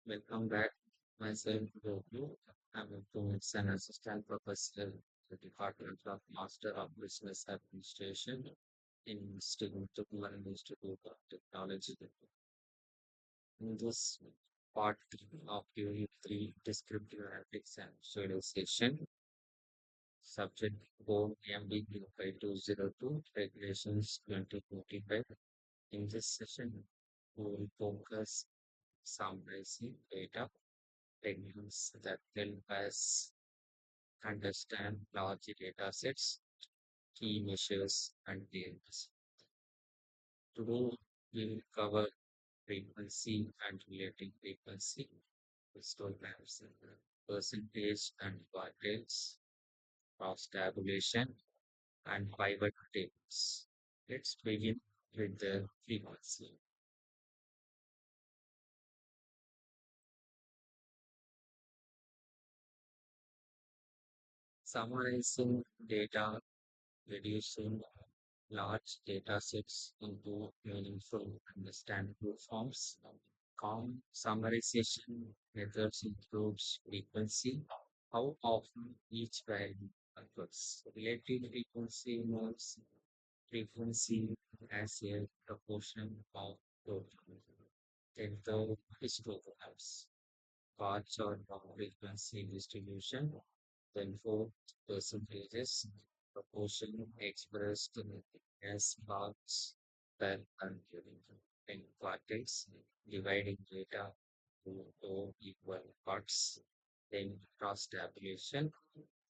Welcome back. Myself, Gokul. I'm a Phoenix and assistant professor at the Department of Master of Business Administration in Institute of Technology. In this part of Unit 3, Descriptive Analytics and Visualization, subject code MB25202, Regulations 2025. In this session, we will focus summarizing data techniques that help us understand large data sets, key measures, and theories. Today, we will cover frequency and relative frequency, histograms, percentage and quadrilates, cross tabulation, and pivot tables. Let's begin with the frequency. Summarizing data, reducing large data sets into meaningful, understandable forms. Common summarization methods includes frequency, how often each value occurs. Relative frequency means frequency as a proportion of total. Then the histograms, bar chart of frequency distribution, then four percentages, proportion expressed as bars per country. In quartiles, dividing data to two equal parts, then cross tabulation,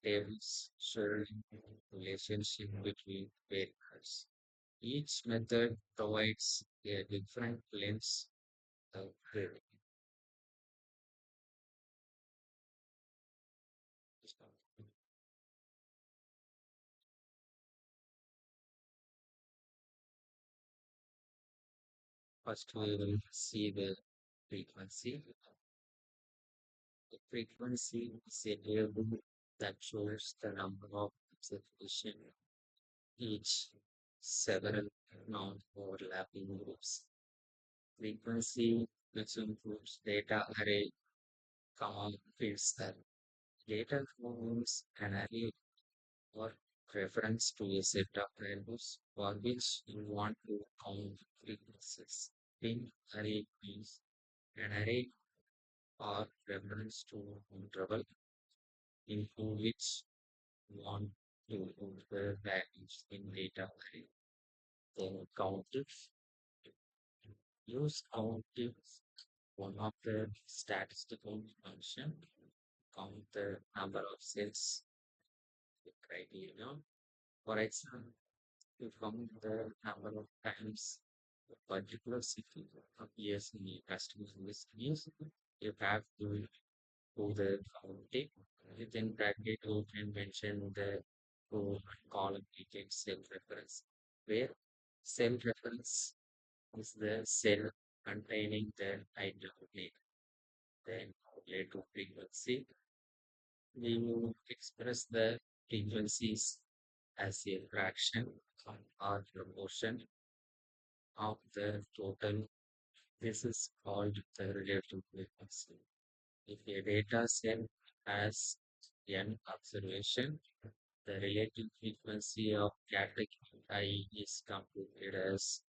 tables showing relationship between variables. Each method provides a different lens of grading. First, we will see the frequency. The frequency is a variable that shows the number of observation each several non-overlapping groups. Frequency, which includes data array, comma, filter. Data forms an array or reference to a set of values for which you want to count frequencies. String array means an array or reference to interval into which you want to put the values in data array. Then countif. Use countif, one of the statistical function, count the number of cells, the criteria. For example, you count the number of times a particular city appears in the customer list news, you have to do the counting. Within bracket, you can mention the row and column detailed cell reference, where cell reference is the cell containing the item name. Then relative frequency, we will express the frequencies as a fraction or proportion of the total. This is called the relative frequency. If a data set has n observation, the relative frequency of category I is computed as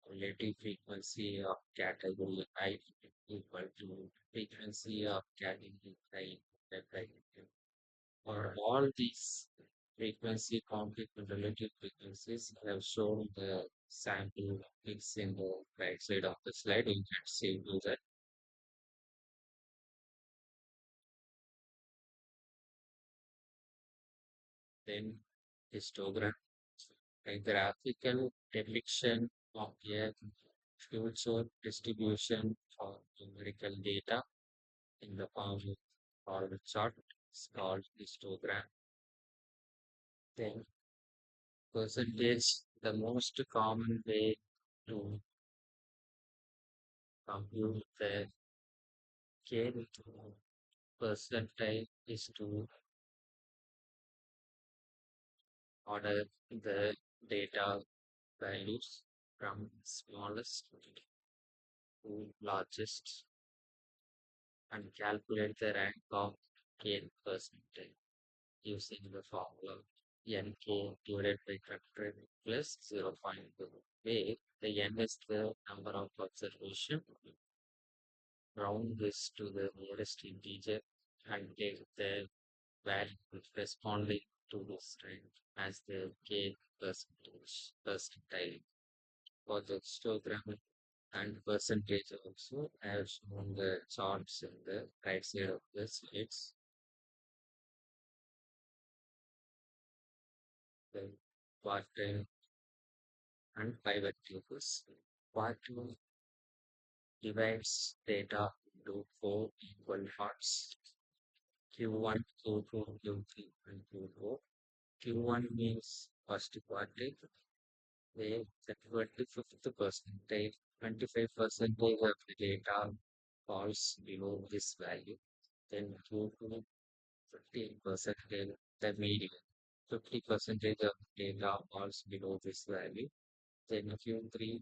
relative frequency of category I equal to frequency of category I divided by n. For all these frequency conflict and relative frequencies, I have shown the sample fix in the right side of the slide. You can see to that. Then histogram, a graphical depiction of a future distribution for numerical data in the form of a chart is called histogram. Then percentage, the most common way to compute the k percentile is to order the data values from smallest to largest. and calculate the rank of gain percentage using the formula NK divided by 100 plus 0.2, where the N is the number of observation, round this to the nearest integer, and take the value corresponding to this rank as the gain percentile. For the histogram and percentage also, I have shown the charts in the right side of the slides. The quartile and pivot tables. Quartile divides data into four equal parts. Q1, Q2, Q3, and Q4. Q1 means first quartile, where the 25th percentile, 25 percentage of the data falls below this value. Then Q2, 15 percentile, the median. 50 percentage of data falls below this value. Then Q3,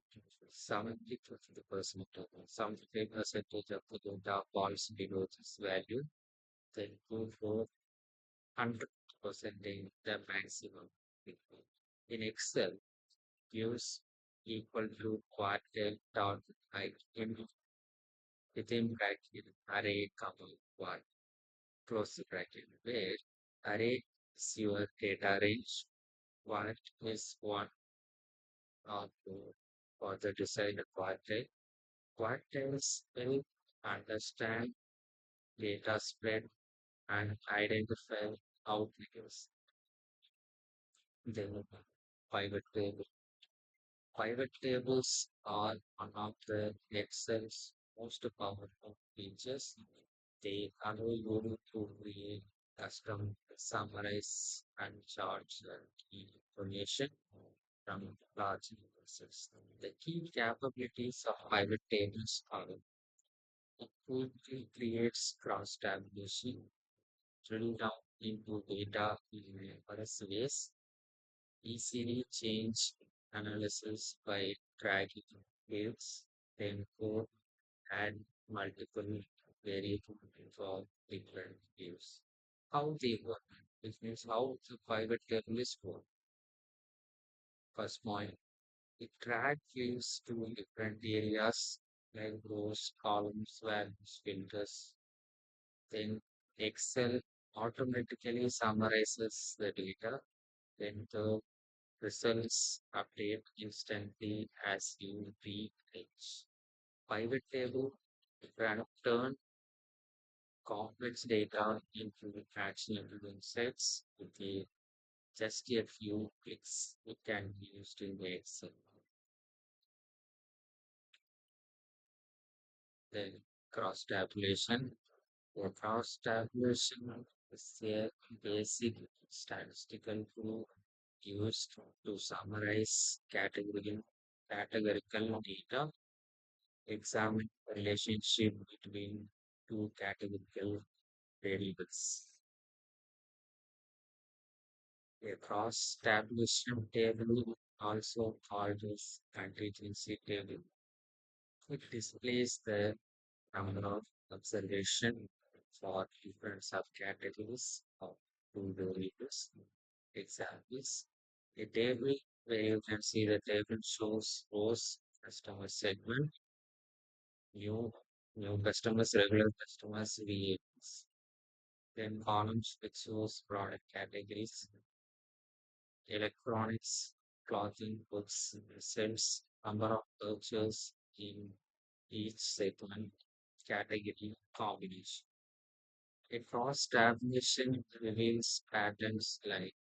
70 to 75 percentage of the data falls below this value. Then Q4, 100 percentage the maximum. In Excel, use equal to quartile dot height in within bracket array comma one close the bracket where array is your data range. What is one or two for the desired quartile? Quartiles help understand data spread and identify outliers. Then pivot table. Pivot tables are one of the Excel's most powerful features. They allow you to create custom summarize and charts key information from large universes. The key capabilities of pivot tables are it quickly creates cross-tabulation, drill down into data in numerous ways, easily change analysis by dragging fields, then code add multiple variables for different views. How they work, which means how the pivot table is work. First point, it track views to different areas like rows, columns, values, filters. Then Excel automatically summarizes the data. Then the results update instantly as you read it. Pivot table can turn complex data into actionable insights with just a few clicks. It can be used in the Excel. Then cross tabulation. The cross tabulation is a basic statistical tool used to summarize categorical data, examine the relationship between two categorical variables. A cross-tabulation table, also called as contingency table, it displays the number of observation for different subcategories of two variables. Examples, a table where you can see the table shows rows, customer segment, new new customers, regular customers, VAs. Then columns which shows product categories, electronics, clothing, books, sales, number of purchases in each segment, category, combination. A cross tabulation reveals patterns like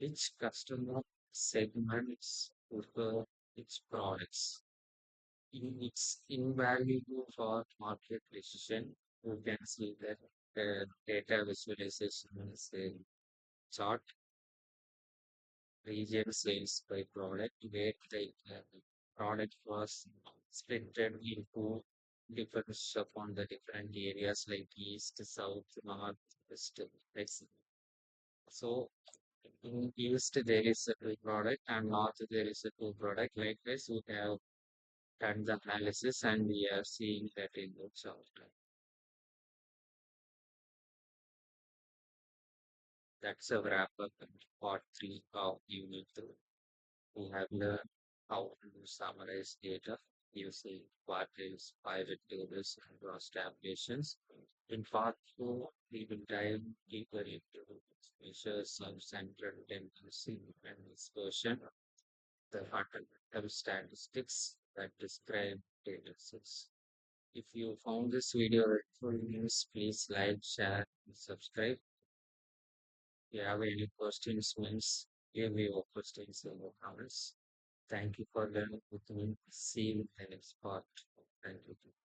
which customer segments prefer which products. It's invaluable for market decision. You can see that the data visualization is a chart region sales by product where the product was split into different upon the different areas like east, south, north, west, west. So in east there is a two product and north there is a two product. Like this, we have done the analysis and we are seeing that in the chart. That's a wrap up in part three of Unit 2. We have learned how to summarize data using quadrants, pivot tables, and cross tabulations. In part 4, we will dive deeper into measures of central tendency and dispersion, the fundamental statistics that describe data sets. If you found this video helpful, please like, share, and subscribe. If you have any questions, means give me your questions in the comments. Thank you for learning with me. See you in the next part. Thank you.